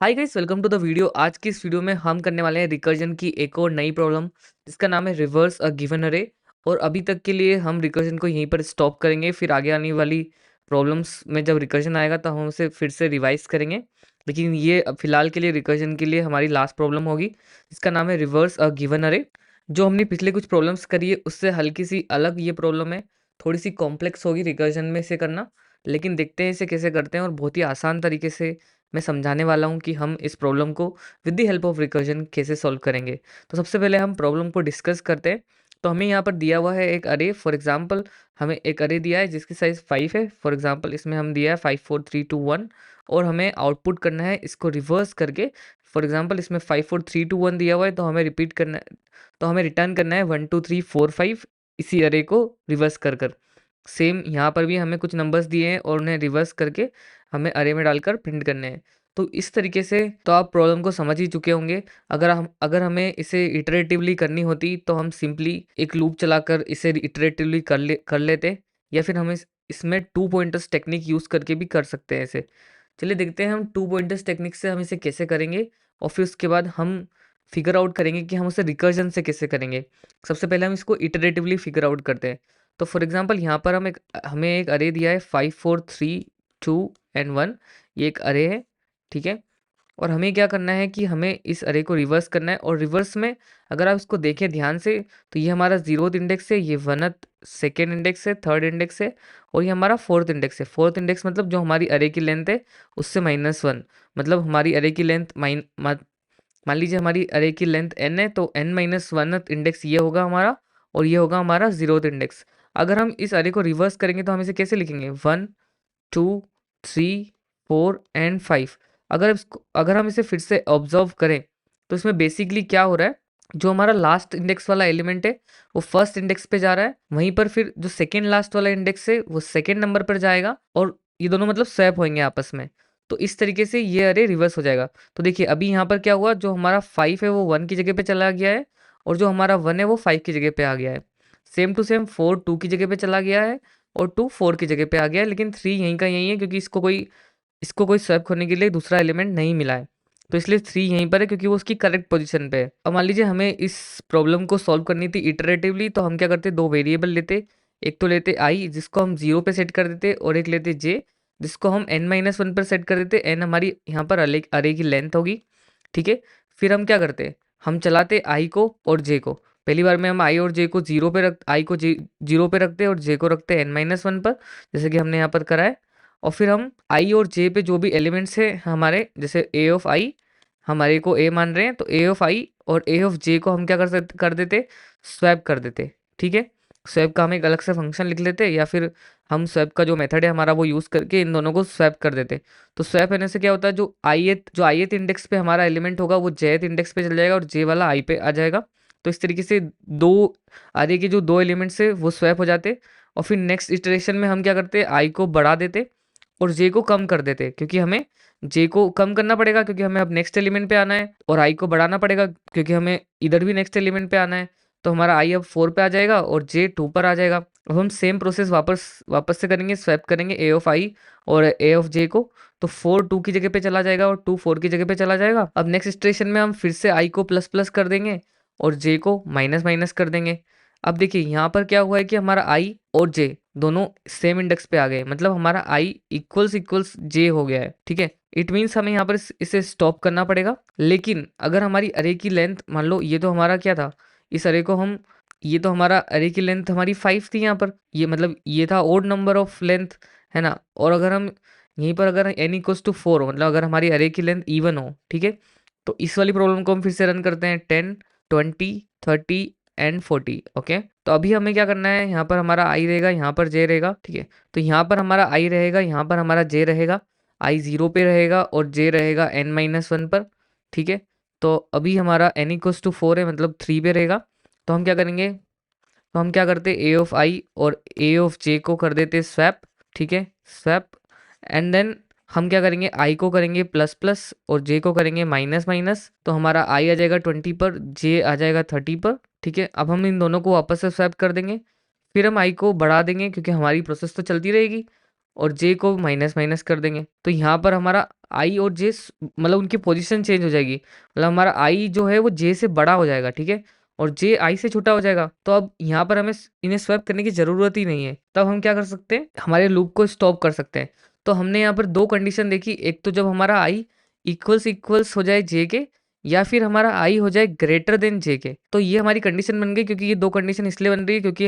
Hi guys, welcome to the video. आज की इस वीडियो में हम करने वाले हैं रिकर्जन की एक और नई प्रॉब्लम जिसका नाम है रिवर्स अ गिवन अरे। और अभी तक के लिए हम रिकर्जन को यहीं पर स्टॉप करेंगे, फिर आगे आने वाली प्रॉब्लम्स में जब रिकर्जन आएगा तो हम उसे फिर से रिवाइज करेंगे। लेकिन ये अब फिलहाल के लिए रिकर्जन के लिए हमारी लास्ट प्रॉब्लम होगी जिसका नाम है रिवर्स अ गिवन अरे। जो हमने पिछले कुछ प्रॉब्लम्स करी है उससे हल्की सी अलग ये प्रॉब्लम है, थोड़ी सी कॉम्प्लेक्स होगी रिकर्जन में इसे करना। लेकिन देखते हैं इसे कैसे करते हैं और बहुत ही आसान तरीके से मैं समझाने वाला हूँ कि हम इस प्रॉब्लम को with the help of recursion कैसे सॉल्व करेंगे। तो सबसे पहले हम प्रॉब्लम को डिस्कस करते हैं। तो हमें यहाँ पर दिया हुआ है एक अरे। फॉर एग्जांपल हमें एक अरे दिया है जिसकी साइज़ 5 है। फॉर एग्जांपल इसमें हम दिया है 5 4 3 2 1 और हमें आउटपुट करना है इसको रिवर्स करके। फॉर एग्जांपल इसमें 5 4 3 2 1 दिया हुआ है तो हमें रिपीट करना है, तो हमें रिटर्न करना है 1 2 3 4 5 इसी अरे को रिवर्स कर सेम यहाँ पर भी हमें कुछ नंबर्स दिए हैं और उन्हें रिवर्स करके हमें अरे में डालकर प्रिंट करने हैं। तो इस तरीके से तो आप प्रॉब्लम को समझ ही चुके होंगे। अगर हमें इसे इटरेटिवली करनी होती तो हम सिंपली एक लूप चलाकर इसे इटरेटिवली कर लेते, या फिर हम इसमें टू पॉइंटर्स टेक्निक यूज़ करके भी कर सकते हैं इसे। चलिए देखते हैं हम टू पॉइंटर्स टेक्निक से हम इसे कैसे करेंगे और फिर उसके बाद हम फिगर आउट करेंगे कि हम उसे रिकर्जन से कैसे करेंगे। सबसे पहले हम इसको इटरेटिवली फिगर आउट करते हैं। तो फॉर एग्जांपल यहाँ पर हमें एक अरे दिया है 5 4 3 2 एंड 1। ये एक अरे है, ठीक है। और हमें क्या करना है कि हमें इस अरे को रिवर्स करना है। और रिवर्स में अगर आप इसको देखें ध्यान से तो ये हमारा जीरोथ इंडेक्स है, ये वनथ सेकेंड इंडेक्स है, थर्ड इंडेक्स है और ये हमारा फोर्थ इंडेक्स है। फोर्थ इंडेक्स मतलब जो हमारी अरे की लेंथ है उससे -1, मतलब हमारी अरे की लेंथ मान लीजिए हमारी अरे की लेंथ n है तो n-1th इंडेक्स ये होगा हमारा और ये होगा हमारा जीरोथ इंडेक्स। अगर हम इस अरे को रिवर्स करेंगे तो हम इसे कैसे लिखेंगे 1 2 3 4 एंड 5। अगर हम इसे फिर से ऑब्जर्व करें तो इसमें बेसिकली क्या हो रहा है, जो हमारा लास्ट इंडेक्स वाला एलिमेंट है वो फर्स्ट इंडेक्स पे जा रहा है, वहीं पर फिर जो सेकेंड लास्ट वाला इंडेक्स है वो सेकेंड नंबर पर जाएगा और ये दोनों मतलब स्वैप होंगे आपस में। तो इस तरीके से ये अरे रिवर्स हो जाएगा। तो देखिए अभी यहाँ पर क्या हुआ, जो हमारा 5 है वो 1 की जगह पे चला गया है और जो हमारा 1 है वो 5 की जगह पे आ गया है। सेम टू सेम 4 2 की जगह पे चला गया है और 2 4 की जगह पे आ गया है, लेकिन 3 यहीं का यहीं है क्योंकि इसको कोई स्वैप करने के लिए दूसरा एलिमेंट नहीं मिला है। तो इसलिए 3 यहीं पर है क्योंकि वो उसकी करेक्ट पोजीशन पे है। अब मान लीजिए हमें इस प्रॉब्लम को सॉल्व करनी थी इटरेटिवली, तो हम क्या करते, दो वेरिएबल लेते। एक तो लेते आई जिसको हम 0 पे सेट कर देते और एक लेते जे जिसको हम n-1 पर सेट कर देते। n हमारी यहाँ पर अरे की लेंथ होगी, ठीक है। फिर हम क्या करते, हम चलाते आई को और जे को। पहली बार में हम आई और जे को 0 पे रख आई को 0 पे रखते और जे को रखते n-1 पर, जैसे कि हमने यहाँ पर करा है। और फिर हम आई और जे पे जो भी एलिमेंट्स है हमारे, जैसे ए ऑफ आई हमारे को ए मान रहे हैं तो ए ऑफ आई और ए ऑफ जे को हम क्या कर देते, स्वैप कर देते, ठीक है। स्वैप का हम एक अलग से फंक्शन लिख लेते या फिर हम स्वैप का जो मेथड है हमारा वो यूज़ करके इन दोनों को स्वैप कर देते। तो स्वैप होने से क्या होता है, जो आईएथ इंडेक्स पे हमारा एलिमेंट होगा वो जेथ इंडेक्स पे चल जाएगा और जे वाला आई पे आ जाएगा। तो इस तरीके से दो आगे के जो दो एलिमेंट्स है वो स्वैप हो जाते। और फिर नेक्स्ट इटरेशन में हम क्या करते, आई को बढ़ा देते और जे को कम कर देते, क्योंकि हमें जे को कम करना पड़ेगा क्योंकि हमें अब नेक्स्ट एलिमेंट पे आना है, और आई को बढ़ाना पड़ेगा क्योंकि हमें इधर भी नेक्स्ट एलिमेंट पे आना है। तो हमारा आई अब 4 पे आ जाएगा और जे 2 पर आ जाएगा। अब हम सेम प्रोसेस वापस वापस से करेंगे, स्वैप करेंगे ए ऑफ आई और ए ऑफ जे को। तो 4 2 की जगह पे चला जाएगा और 2 4 की जगह पे चला जाएगा। अब नेक्स्ट इटरेशन में हम फिर से आई को प्लस प्लस कर देंगे और जे को माइनस माइनस कर देंगे। अब देखिए यहाँ पर क्या हुआ है कि हमारा आई और जे दोनों सेम इंडेक्स पे आ गए, मतलब हमारा आई इक्वल्स इक्वल्स जे हो गया है, ठीक है। इट मीन्स हमें यहाँ पर इसे स्टॉप करना पड़ेगा। लेकिन अगर हमारी अरे की लेंथ, मान लो ये तो हमारा क्या था, इस अरे को हम, ये तो हमारा अरे की लेंथ हमारी 5 थी यहाँ पर, ये मतलब ये था ओड नंबर ऑफ लेंथ, है ना। और अगर हम यहीं पर अगर n इक्वल्स टू 4 मतलब अगर हमारी अरे की लेंथ इवन हो, ठीक है। तो इस वाली प्रॉब्लम को हम फिर से रन करते हैं 10 20 30 एंड 40। ओके, तो अभी हमें क्या करना है, यहाँ पर हमारा आई रहेगा, यहाँ पर जे रहेगा, ठीक है। तो यहाँ पर हमारा आई रहेगा, यहाँ पर हमारा जे रहेगा। आई 0 पे रहेगा और जे रहेगा n-1 पर, ठीक है। तो अभी हमारा n इक्वल्स टू 4 है मतलब 3 पे रहेगा। तो हम क्या करेंगे, तो हम क्या करते, ए ऑफ आई और ए ऑफ जे को कर देते स्वैप, ठीक है, स्वैप। एंड देन हम क्या करेंगे, आई को करेंगे प्लस प्लस और जे को करेंगे माइनस माइनस। तो हमारा आई आ जाएगा 20 पर, जे आ जाएगा 30 पर, ठीक है। अब हम इन दोनों को वापस से स्वैप कर देंगे। फिर हम आई को बढ़ा देंगे क्योंकि हमारी प्रोसेस तो चलती रहेगी और जे को माइनस माइनस कर देंगे। तो यहाँ पर हमारा आई और जे मतलब उनकी पोजीशन चेंज हो जाएगी, मतलब हमारा आई जो है वो जे से बड़ा हो जाएगा, ठीक है, और जे आई से छोटा हो जाएगा। तो अब यहाँ पर हमें इन्हें स्वैप करने की ज़रूरत ही नहीं है। तब हम क्या कर सकते हैं, हमारे लूप को स्टॉप कर सकते हैं। तो हमने यहाँ पर दो कंडीशन देखी, एक तो जब हमारा आई इक्वल्स इक्वल्स हो जाए जे के, या फिर हमारा आई हो जाए ग्रेटर देन जे के। तो ये हमारी कंडीशन बन गई, क्योंकि ये दो कंडीशन इसलिए बन रही है क्योंकि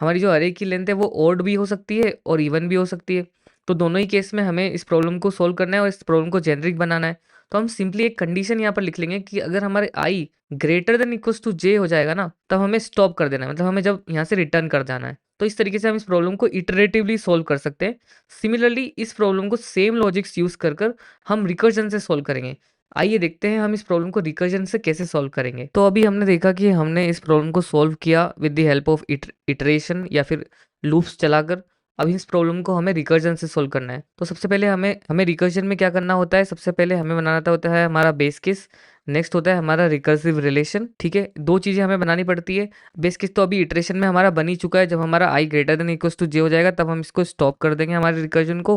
हमारी जो अरे की लेंथ है वो ओड भी हो सकती है और इवन भी हो सकती है। तो दोनों ही केस में हमें इस प्रॉब्लम को सोल्व करना है और इस प्रॉब्लम को जेनरिक बनाना है। तो हम सिंपली एक कंडीशन यहाँ पर लिख लेंगे कि अगर हमारे आई greater than equals to J हो जाएगा ना, तब हमें स्टॉप कर देना है, मतलब हमें जब यहाँ से रिटर्न कर जाना है। तो इस तरीके से हम इस प्रॉब्लम को इटरेटिवली सोल्व कर सकते हैं। सिमिलरली इस प्रॉब्लम को सेम लॉजिक्स यूज कर कर हम रिकर्जन से सोल्व करेंगे। आइए देखते हैं हम इस प्रॉब्लम को रिकर्जन से कैसे सॉल्व करेंगे। तो अभी हमने देखा कि हमने इस प्रॉब्लम को सॉल्व किया with the help of iteration या फिर लूप्स चलाकर। अब इस प्रॉब्लम को हमें रिकर्जन से सोल्व करना है। तो सबसे पहले हमें हमें रिकर्जन में क्या करना होता है, सबसे पहले हमें बनाना होता है हमारा बेस केस, नेक्स्ट होता है हमारा रिकर्सिव रिलेशन। ठीक है, दो चीज़ें हमें बनानी पड़ती है। बेस केस तो अभी इटरेशन में हमारा बन ही चुका है, जब हमारा आई greater than equals to J हो जाएगा तब हम इसको स्टॉप कर देंगे हमारे रिकर्जन को।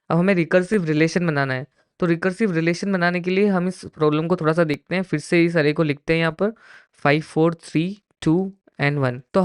अब हमें रिकर्सिव रिलेशन बनाना है। तो रिकर्सिव रिलेशन बनाने के लिए हम इस प्रॉब्लम को थोड़ा सा देखते हैं, फिर से इस अरे को लिखते हैं यहाँ पर 5 4 3 2 एंड 1। तो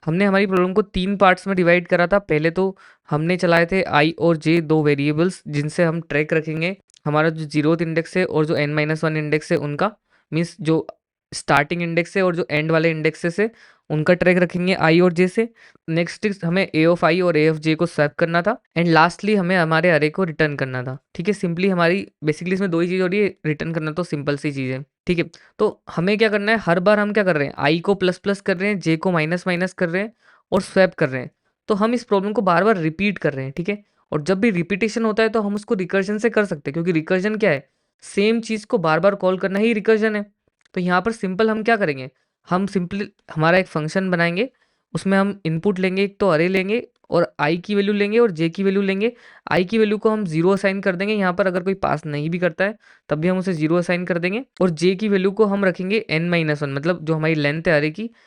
हमने हमारी प्रॉब्लम को तीन पार्ट्स में डिवाइड करा था। पहले तो हमने चलाए थे आई और जे दो वेरिएबल्स जिनसे हम ट्रैक रखेंगे हमारा जो जीरोथ इंडेक्स है और जो n-1 इंडेक्स है उनका, मीन्स जो स्टार्टिंग इंडेक्स है और जो एंड वाले इंडेक्सेस है उनका ट्रैक रखेंगे आई और जे से। नेक्स्ट हमें ए ऑफ आई और ए ऑफ जे को स्वैप करना था, एंड लास्टली हमें हमारे अरे को रिटर्न करना था। ठीक है, सिंपली हमारी बेसिकली इसमें दो ही चीज़ हो रही है, रिटर्न करना तो सिंपल सी चीज़ है। ठीक है, तो हमें क्या करना है, हर बार हम क्या कर रहे हैं, आई को प्लस प्लस कर रहे हैं, जे को माइनस माइनस कर रहे हैं और स्वैप कर रहे हैं। तो हम इस प्रॉब्लम को बार बार रिपीट कर रहे हैं। ठीक है, और जब भी रिपीटेशन होता है तो हम उसको रिकर्जन से कर सकते हैं, क्योंकि रिकर्जन क्या है, सेम चीज़ को बार बार कॉल करना ही रिकर्जन है। तो यहाँ पर सिंपल हम क्या करेंगे, हम सिंपली हमारा एक फंक्शन बनाएंगे, उसमें हम इनपुट लेंगे, एक तो अरे लेंगे और आई की वैल्यू लेंगे और जे की वैल्यू लेंगे। आई की वैल्यू को हम जीरो असाइन कर देंगे, यहाँ पर अगर कोई पास नहीं भी करता है तब भी हम उसे जीरो असाइन कर देंगे। और जे की वैल्यू को हम रखेंगे n-1, मतलब जो हमारी लेंथ है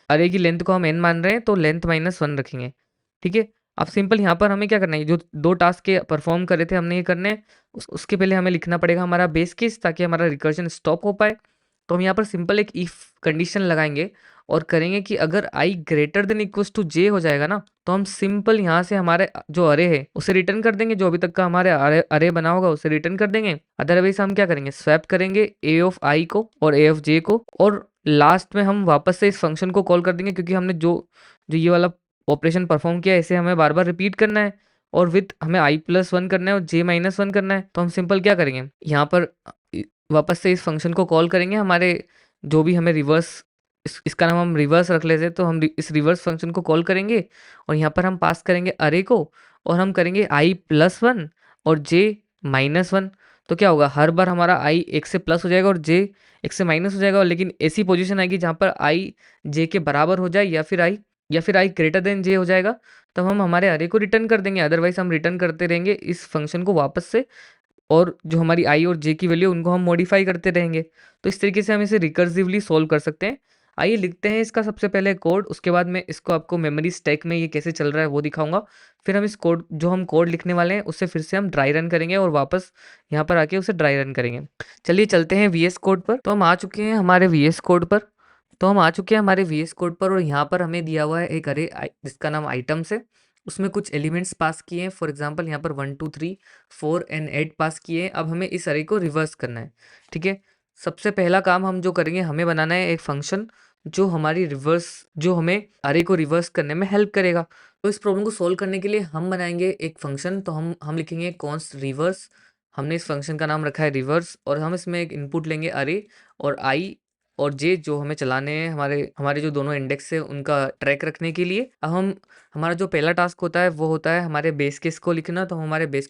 अरे की लेंथ को हम n मान रहे हैं तो लेंथ -1 रखेंगे। ठीक है, अब सिंपल यहाँ पर हमें क्या करना है, जो दो टास्क के परफॉर्म करे थे हमने ये करने हैं, उसके पहले हमें लिखना पड़ेगा हमारा बेस केस ताकि हमारा रिकर्जन स्टॉप हो पाए। तो हम यहाँ पर सिंपल एक इफ कंडीशन लगाएंगे और करेंगे कि अगर आई greater than equals to J हो जाएगा ना, तो हम सिंपल यहाँ से हमारे जो अरे है उसे रिटर्न कर देंगे, जो अभी तक का हमारे अरे बना होगा उसे रिटर्न कर देंगे। अदरवाइज हम क्या करेंगे, स्वैप करेंगे ए ऑफ आई को और ए ऑफ जे को, और लास्ट में हम वापस से इस फंक्शन को कॉल कर देंगे, क्योंकि हमने जो जो ये वाला ऑपरेशन परफॉर्म किया है इसे हमें बार बार रिपीट करना है और विथ हमें i+1 करना है और j-1 करना है। तो हम सिंपल क्या करेंगे, यहाँ पर वापस से इस फंक्शन को कॉल करेंगे, हमारे जो भी हमें रिवर्स इसका नाम हम रिवर्स रख लेते हैं, तो हम इस रिवर्स फंक्शन को कॉल करेंगे और यहाँ पर हम पास करेंगे अरे को और हम करेंगे i+1 और j-1। तो क्या होगा, हर बार हमारा i एक से प्लस हो जाएगा और j एक से माइनस हो जाएगा, लेकिन ऐसी पोजीशन आएगी जहाँ पर i j के बराबर हो जाए या फिर i ग्रेटर देन j हो जाएगा, तब हम हमारे अरे को रिटर्न कर देंगे। अदरवाइज हम रिटर्न करते रहेंगे इस फंक्शन को वापस से, और जो हमारी आई और जे की वैल्यू उनको हम मॉडिफाई करते रहेंगे। तो इस तरीके से हम इसे रिकर्सिवली सोल्व कर सकते हैं। आइए लिखते हैं इसका सबसे पहले कोड, उसके बाद मैं इसको आपको मेमोरी स्टैक में ये कैसे चल रहा है वो दिखाऊंगा। फिर हम इस कोड जो हम कोड लिखने वाले हैं उससे फिर से हम ड्राई रन करेंगे और वापस यहाँ पर आके उसे ड्राई रन करेंगे। चलिए चलते हैं वी एस कोड पर। तो हम आ चुके हैं हमारे वी एस कोड पर। और यहाँ पर हमें दिया हुआ है एक अरे जिसका नाम आइटम्स है, उसमें कुछ एलिमेंट्स पास किए हैं। फॉर एग्जांपल यहाँ पर 1 2 3 4 एंड 8 पास किए हैं। अब हमें इस अरे को रिवर्स करना है। ठीक है, सबसे पहला काम हम जो करेंगे, हमें बनाना है एक फंक्शन जो हमें अरे को रिवर्स करने में हेल्प करेगा। तो इस प्रॉब्लम को सोल्व करने के लिए हम बनाएंगे एक फंक्शन। तो हम लिखेंगे कॉन्स्ट रिवर्स। हमने इस फंक्शन का नाम रखा है रिवर्स, और हम इसमें एक इनपुट लेंगे अरे और आई और जे जो हमें चलाने हैं हमारे हमारे जो दोनों इंडेक्स है उनका ट्रैक रखने के लिए। अब हमारा जो पहला टास्क होता है वो होता है हमारे बेस केस को लिखना। तो हम हमारे बेस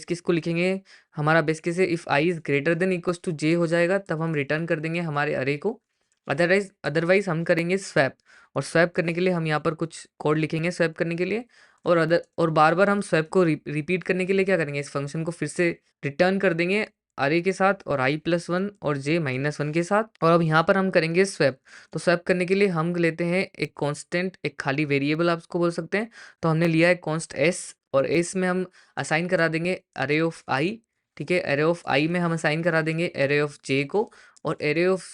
केस को लिखेंगे। हमारा बेस केस है if I is greater than equals to J हो जाएगा, तब हम रिटर्न कर देंगे हमारे अरे को। अदरवाइज हम करेंगे स्वैप, और स्वैप करने के लिए हम यहाँ पर कुछ कोड लिखेंगे स्वैप करने के लिए। और बार बार हम स्वैप को रिपीट करने के लिए क्या करेंगे, इस फंक्शन को फिर से रिटर्न कर देंगे अरे के साथ और i+1 और j-1 के साथ। और अब यहाँ पर हम करेंगे स्वैप। तो स्वैप करने के लिए हम लेते हैं एक कांस्टेंट, एक खाली वेरिएबल आप उसको बोल सकते हैं। तो हमने लिया है कॉन्स्ट s, और s में हम असाइन करा देंगे अरे ऑफ i। ठीक है, अरे ऑफ i में हम असाइन करा देंगे अरे ऑफ j को, और अरे ऑफ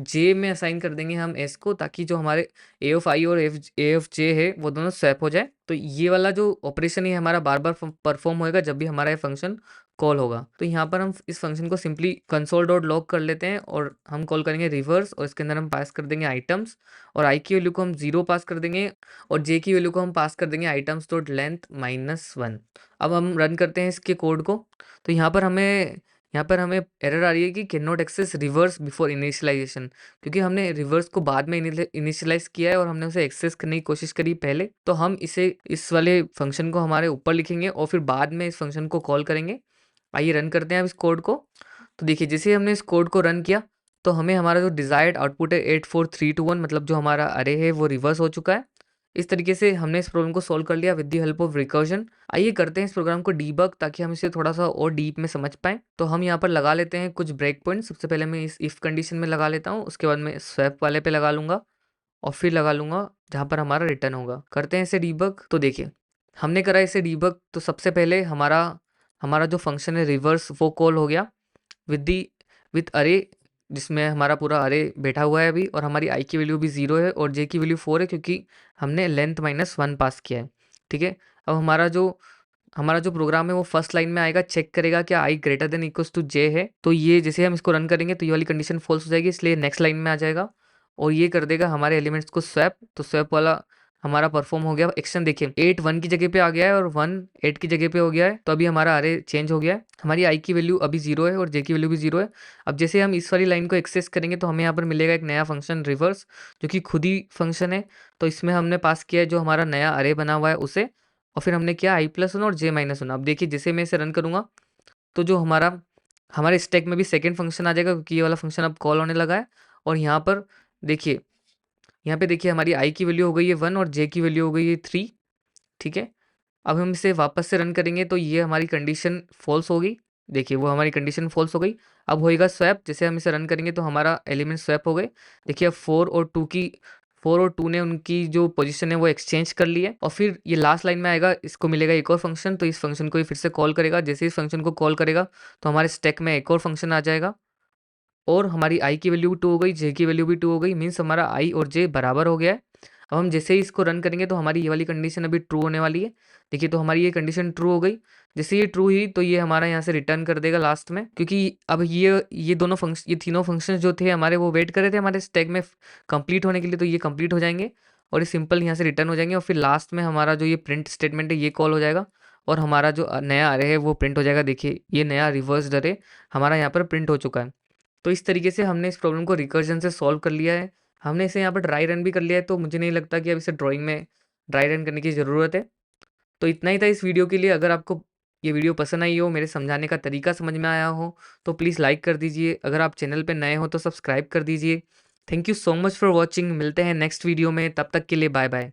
j में असाइन कर देंगे हम s को, ताकि जो हमारे ए ऑफ आई और ए ऑफ जे है वो दोनों स्वैप हो जाए। तो ये वाला जो ऑपरेशन है हमारा बार बार परफॉर्म होएगा जब भी हमारा ये फंक्शन कॉल होगा। तो यहाँ पर हम इस फंक्शन को सिंपली कंसोल डॉट लॉग कर लेते हैं और हम कॉल करेंगे रिवर्स, और इसके अंदर हम पास कर देंगे आइटम्स, और आई की वैल्यू को हम 0 पास कर देंगे, और जे की वैल्यू को हम पास कर देंगे आइटम्स डॉट लेंथ -1। अब हम रन करते हैं इसके कोड को। तो यहाँ पर हमें एरर आ रही है कि can not access reverse before initialization, क्योंकि हमने रिवर्स को बाद में इनिशियलाइज किया है और हमने उसे एक्सेस करने की कोशिश करी पहले। तो हम इस वाले फंक्शन को हमारे ऊपर लिखेंगे और फिर बाद में इस फंक्शन को कॉल करेंगे। आइए रन करते हैं अब इस कोड को। तो देखिए, जैसे ही हमने इस कोड को रन किया तो हमें हमारा जो डिजायर्ड आउटपुट है 84321, मतलब जो हमारा अरे है वो रिवर्स हो चुका है। इस तरीके से हमने इस प्रॉब्लम को सॉल्व कर लिया with the help of recursion. आइए करते हैं इस प्रोग्राम को डीबग, ताकि हम इसे थोड़ा सा और डीप में समझ पाएँ। तो हम यहाँ पर लगा लेते हैं कुछ ब्रेक पॉइंट। सबसे पहले मैं इस इफ कंडीशन में लगा लेता हूँ, उसके बाद मैं स्वैप वाले पे लगा लूँगा, और फिर लगा लूँगा जहाँ पर हमारा रिटर्न होगा। करते हैं इसे डीबग। तो देखिए, हमने करा इसे डीबग। तो सबसे पहले हमारा हमारा जो फंक्शन है रिवर्स वो कॉल हो गया विद अरे, जिसमें हमारा पूरा अरे बैठा हुआ है अभी, और हमारी आई की वैल्यू भी 0 है और जे की वैल्यू 4 है, क्योंकि हमने लेंथ -1 पास किया है। ठीक है, अब हमारा जो प्रोग्राम है वो फर्स्ट लाइन में आएगा, चेक करेगा क्या आई ग्रेटर देन इक्वल्स टू जे है। तो ये जैसे हम इसको रन करेंगे तो ये वाली कंडीशन फॉल्स हो जाएगी, इसलिए नेक्स्ट लाइन में आ जाएगा और ये कर देगा हमारे एलिमेंट्स को स्वैप। तो स्वैप वाला हमारा परफॉर्म हो गया। एक्शन देखिए, 8 1 की जगह पे आ गया है और 1 8 की जगह पे हो गया है। तो अभी हमारा अरे चेंज हो गया है। हमारी आई की वैल्यू अभी 0 है और जे की वैल्यू भी 0 है। अब जैसे हम इस वाली लाइन को एक्सेस करेंगे तो हमें यहाँ पर मिलेगा एक नया फंक्शन रिवर्स, जो कि खुद ही फंक्शन है। तो इसमें हमने पास किया है जो हमारा नया अरे बना हुआ है उसे, और फिर हमने किया i+1 और j-1। अब देखिए, जैसे मैं इसे रन करूँगा तो जो हमारे स्टैक में भी सेकंड फंक्शन आ जाएगा, क्योंकि ये वाला फंक्शन अब कॉल होने लगा है। और देखिए यहाँ पे देखिए हमारी i की वैल्यू हो गई है 1 और j की वैल्यू हो गई है 3। ठीक है, अब हम इसे वापस से रन करेंगे तो ये हमारी कंडीशन फॉल्स हो गई। देखिए, वो हमारी कंडीशन फॉल्स हो गई। अब होएगा स्वैप। जैसे हम इसे रन करेंगे तो हमारा एलिमेंट स्वैप हो गए। देखिए, अब 4 और 2 ने उनकी जो पोजीशन है वो एक्सचेंज कर ली है। और फिर ये लास्ट लाइन में आएगा, इसको मिलेगा एक और फंक्शन, तो इस फंक्शन को ये फिर से कॉल करेगा। जैसे इस फंक्शन को कॉल करेगा तो हमारे स्टैक में एक और फंक्शन आ जाएगा, और हमारी आई की वैल्यू भी 2 हो गई, जे की वैल्यू भी 2 हो गई, मीन्स हमारा आई और जे बराबर हो गया है। अब हम जैसे ही इसको रन करेंगे तो हमारी ये वाली कंडीशन अभी ट्रू होने वाली है। देखिए, तो हमारी ये कंडीशन ट्रू हो गई। जैसे ये ट्रू हुई तो ये हमारा यहाँ से रिटर्न कर देगा लास्ट में, क्योंकि अब ये तीनों फंक्शंस जो थे हमारे वो वेट कर रहे थे हमारे स्टैक में कंप्लीट होने के लिए, तो ये कंप्लीट हो जाएंगे और ये सिंपल यहाँ से रिटर्न हो जाएंगे। और फिर लास्ट में हमारा जो ये प्रिंट स्टेटमेंट है ये कॉल हो जाएगा, और हमारा जो नया अरे है वो प्रिंट हो जाएगा। देखिए, ये नया रिवर्स्ड अरे हमारा यहाँ पर प्रिंट हो चुका है। तो इस तरीके से हमने इस प्रॉब्लम को रिकर्जन से सॉल्व कर लिया है। हमने इसे यहाँ पर ड्राई रन भी कर लिया है, तो मुझे नहीं लगता कि अब इसे ड्राइंग में ड्राई रन करने की ज़रूरत है। तो इतना ही था इस वीडियो के लिए। अगर आपको ये वीडियो पसंद आई हो, मेरे समझाने का तरीका समझ में आया हो, तो प्लीज़ लाइक कर दीजिए। अगर आप चैनल पे नए हो तो सब्सक्राइब कर दीजिए। Thank you so much for watching. मिलते हैं नेक्स्ट वीडियो में, तब तक के लिए बाय बाय।